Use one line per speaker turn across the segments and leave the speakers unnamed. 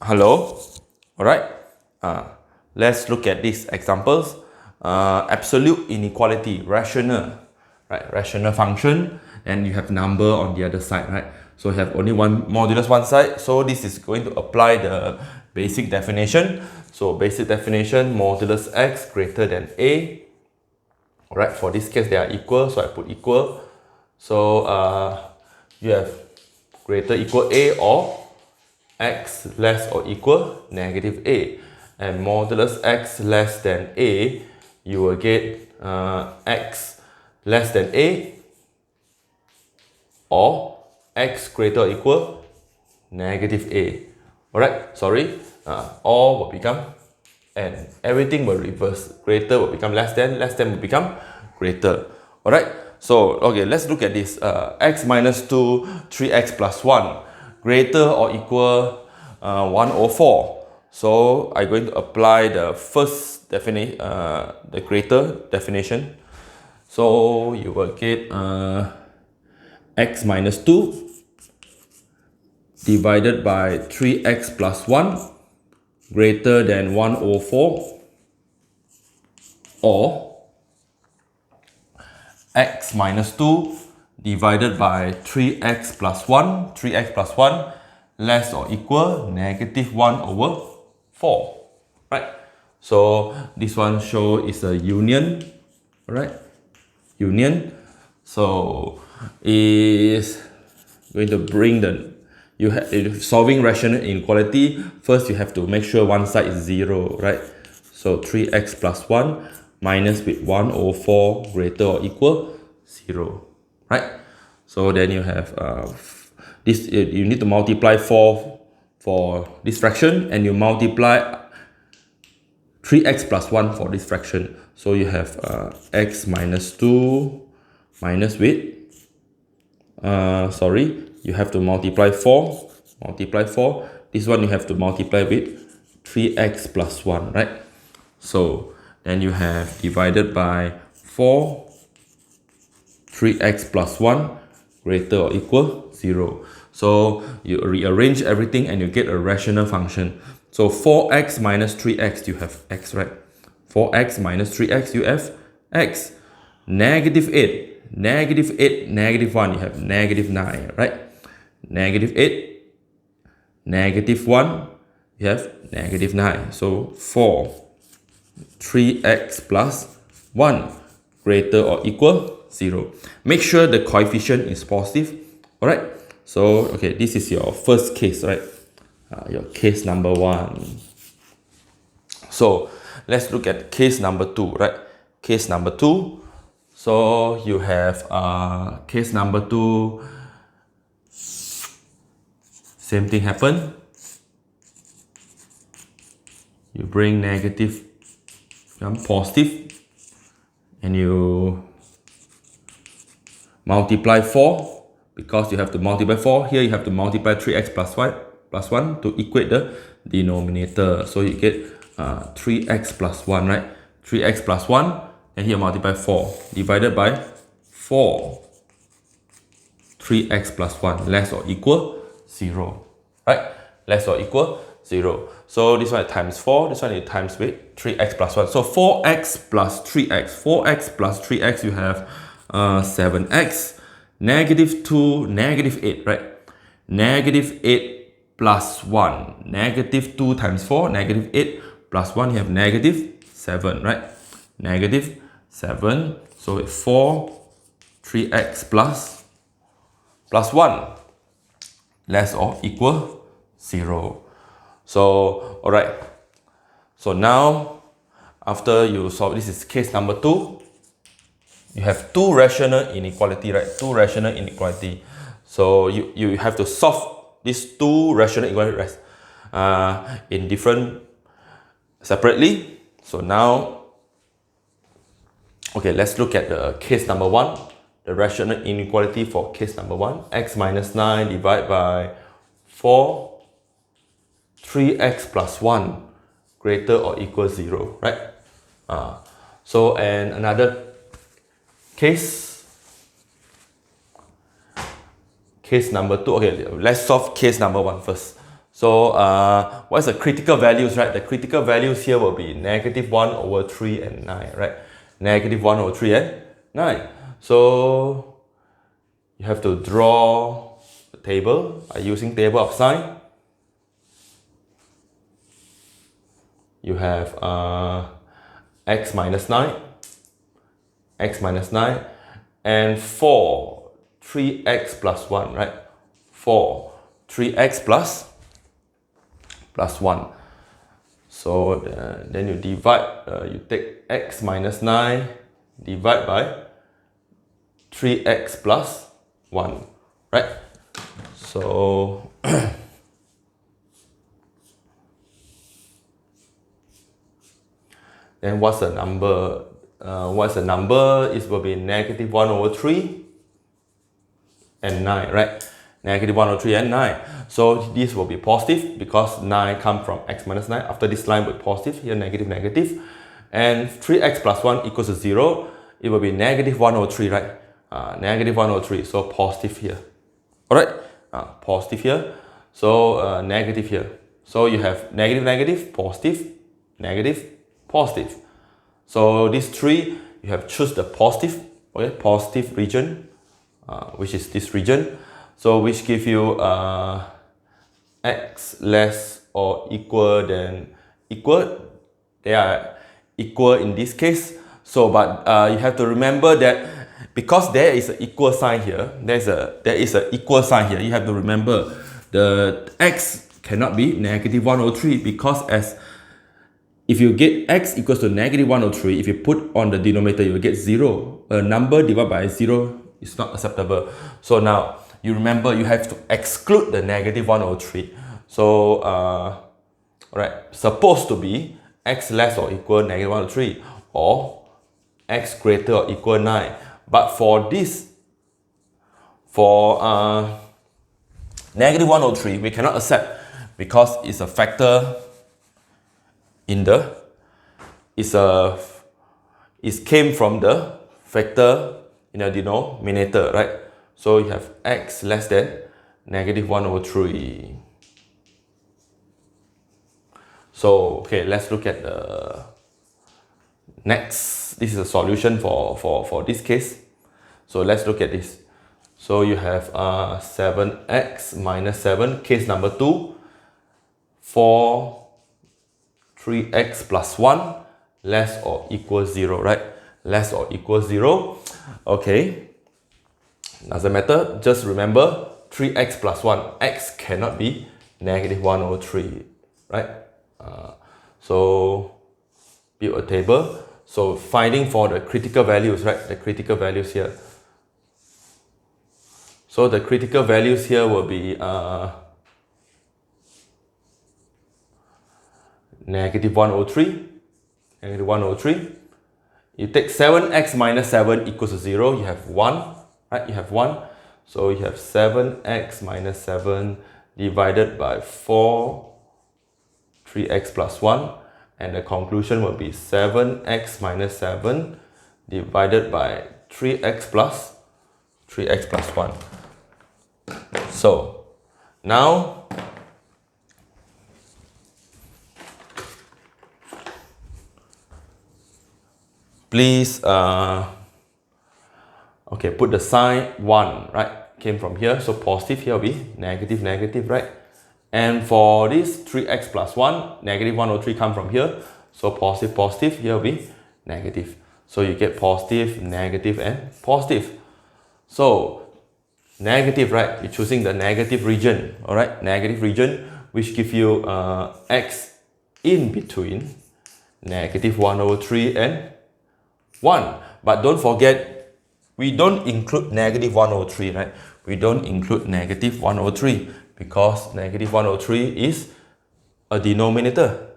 Hello. All right. Let's look at these examples. Absolute inequality, rational, right? Rational function, and you have number on the other side, right? So you have only one modulus one side. So this is going to apply the basic definition. So basic definition, modulus x greater than a. All right. For this case, they are equal, so I put equal. So you have greater equal a or x less or equal negative a, and modulus x less than a, you will get x less than a or x greater or equal negative a. Alright, sorry, all will become and everything will reverse. Greater will become less than will become greater. Alright, so okay, let's look at this. X minus 2, 3x plus 1 greater or equal 104. So I'm going to apply the first definition, the greater definition. So you will get x minus 2 divided by 3x plus 1 greater than 104, or x minus 2 divided by 3x plus 1, 3x plus 1 less or equal negative 1 over 4, right? So this one show is a union, right? Union. So is going to bring the solving rational inequality. First you have to make sure one side is 0, right? So 3x plus 1 minus with 104 greater or equal 0, right? So then you have this, you need to multiply 4 for this fraction, and you multiply 3x plus 1 for this fraction. So you have x minus 2 minus with you have to multiply 4, this one you have to multiply with 3x plus 1, right? So then you have divided by 4, 3x plus 1 greater or equal 0. So you rearrange everything and you get a rational function. So 4x minus 3x, you have x, right? 4x minus 3x, you have x. Negative 8, negative 1, you have negative 9, right? Negative 8, negative 1, you have negative 9. So 3x plus 1 greater or equal 0. Make sure the coefficient is positive. All right. So okay, this is your first case, right? Your case number 1. So let's look at case number 2, right? Case number 2. So you have case number 2. Same thing happen. You bring negative become positive, and you multiply 4, because you have to multiply 4. Here you have to multiply 3x plus 1 to equate the denominator. So you get 3x plus 1, right? 3x plus 1, and here multiply 4 divided by 4. 3x plus 1 less or equal 0, right? Less or equal 0. So this one is times 4, this one is times with 3x plus 1. So 4x plus 3x, you have 7x, negative 2, negative 8, right? Negative 8 plus 1, negative 2 times 4, negative 8 plus 1, you have negative 7, right? Negative 7, so it's 4, 3x plus 1 less or equal 0. So alright, so now after you solve, this is case number 2. You have two rational inequality, right? Two rational inequality. So you have to solve these two rational inequalities in different separately. So now, okay, let's look at the case number 1. The rational inequality for case number 1. X minus 9 divided by 4, 3x plus 1 greater or equal 0, right? So and another case number 2. Okay, let's solve case number 1 first. So what's the critical values, right? The critical values here will be -1/3 and 9, right? -1/3 and 9. So you have to draw the table using table of sign. You have x minus 9, and 4, 3x plus 1, right? 4, 3x plus 1. So then you divide, you take x minus 9, divide by 3x plus 1, right? So then what's the number? It will be -1/3 and 9, right? -1/3 and 9. So this will be positive because 9 comes from x minus 9. After this line will be positive, here negative. And 3x plus 1 equals to 0. It will be -1/3, right? -1/3, so positive here. Alright, positive here. So negative here. So you have negative, positive, negative, positive. So these three, you have choose the positive, okay, positive region, which is this region. So which give you x less or equal than equal. They are equal in this case. So but you have to remember that because there is an equal sign here, there is an equal sign here. You have to remember the x cannot be -1/3 because if you get x equals to -1/3, if you put on the denominator, you will get 0. A number divided by 0 is not acceptable. So now you remember you have to exclude the -1/3. So right, supposed to be x less or equal -1/3 or x greater or equal 9. But for this, for -1/3, we cannot accept because it's a factor in the, it came from the factor in the denominator, right? So you have x less than -1/3. So okay, let's look at the next. This is a solution for this case. So let's look at this. So you have 7x minus 7, case number 2, 4, 3x plus 1 less or equal 0, right? Less or equal 0. Okay, doesn't matter, just remember 3x plus 1, x cannot be -1/3, right? So build a table. So finding for the critical values, right? The critical values here. So the critical values here will be -1/3. You take 7x minus 7 equals to 0. You have 1, right? You have 1. So you have 7x minus 7 divided by 4, 3x plus 1. And the conclusion will be 7x minus 7 divided by 3x plus 1. So now please okay, put the sign 1, right? Came from here, so positive here will be negative, right? And for this 3x plus 1, -1/3 come from here, so positive here will be negative. So you get positive, negative, and positive. So negative, right? You're choosing the negative region, all right? Negative region, which give you x in between -1/3 and 1. But don't forget, we don't include -1/3, right? We don't include -1/3 because -1/3 is a denominator,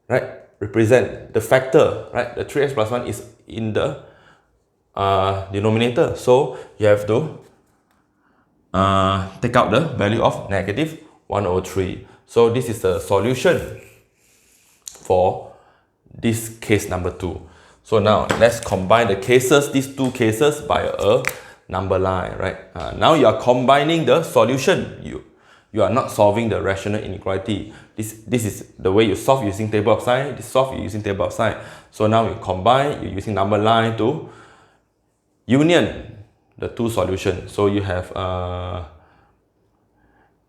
right? Represent the factor, right? The 3x plus 1 is in the denominator. So you have to take out the value of -1/3. So this is the solution for this case number 2. So now let's combine the cases, these two cases, by a number line, right? Now you are combining the solution. you are not solving the rational inequality. This is the way you solve using table of sign. This solve using table of sign. So now you combine, you're using number line to union the two solutions. So you have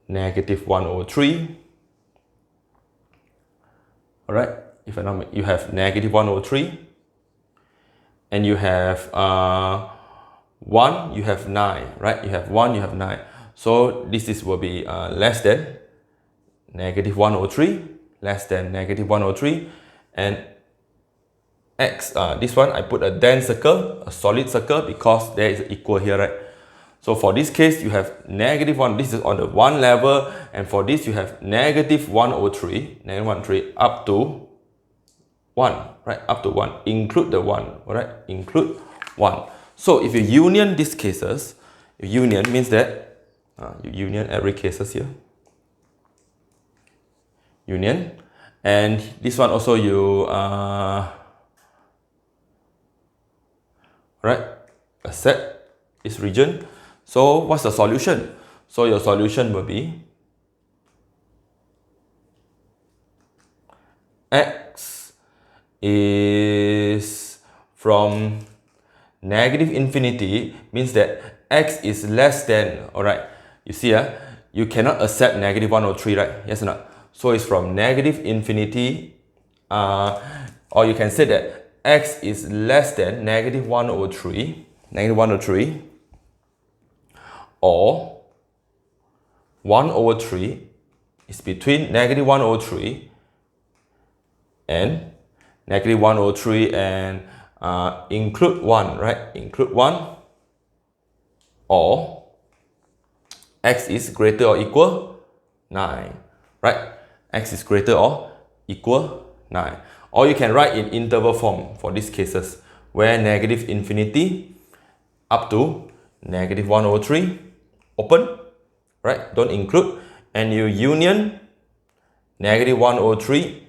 negative 1 over 3. Alright, if you have negative 1 over 3, and you have 1, you have 9, right? You have 1, you have 9. So this will be less than negative 1 over 3, less than negative 1 over 3, and x, this one I put a dense circle, a solid circle, because there is equal here, right? So for this case, you have negative 1, this is on the 1 level, and for this you have negative 1 over 3, negative 1 3, up to 1, right? Up to 1, include the 1, alright? Include 1. So if you union these cases, union means that you union every cases here. Union, and this one also you right, accept this region. So what's the solution? So your solution will be x is from negative infinity, means that x is less than, alright, you see you cannot accept negative 1 over 3, right? Yes or not? So it's from negative infinity, or you can say that x is less than negative 1 over 3, negative 1 over 3, or 1 over 3 is between negative 1 over 3 and negative 1 over 3 and include 1, right? Include 1, or x is greater or equal 9, right? X is greater or equal 9. Or you can write in interval form for these cases, where negative infinity up to negative 1 over 3, open, right? Don't include, and you union negative 1 over 3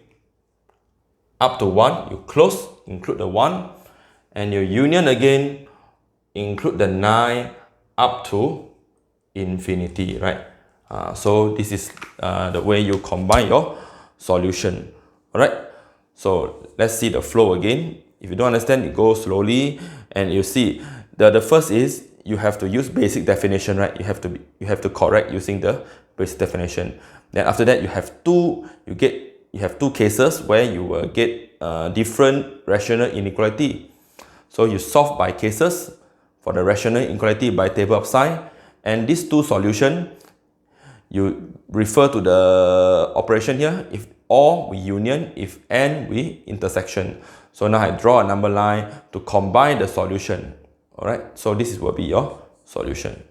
up to 1, you close, include the 1, and you union again, include the 9 up to infinity, right? So this is the way you combine your solution. Alright, so let's see the flow again. If you don't understand, you go slowly, and you see the first is you have to use basic definition, right? You have to correct using the basic definition. Then after that, you have two cases where you will get different rational inequality. So you solve by cases for the rational inequality by table of sign, and these two solutions, you refer to the operation here, if or we union, if and we intersection. So now I draw a number line to combine the solution. Alright, so this will be your solution.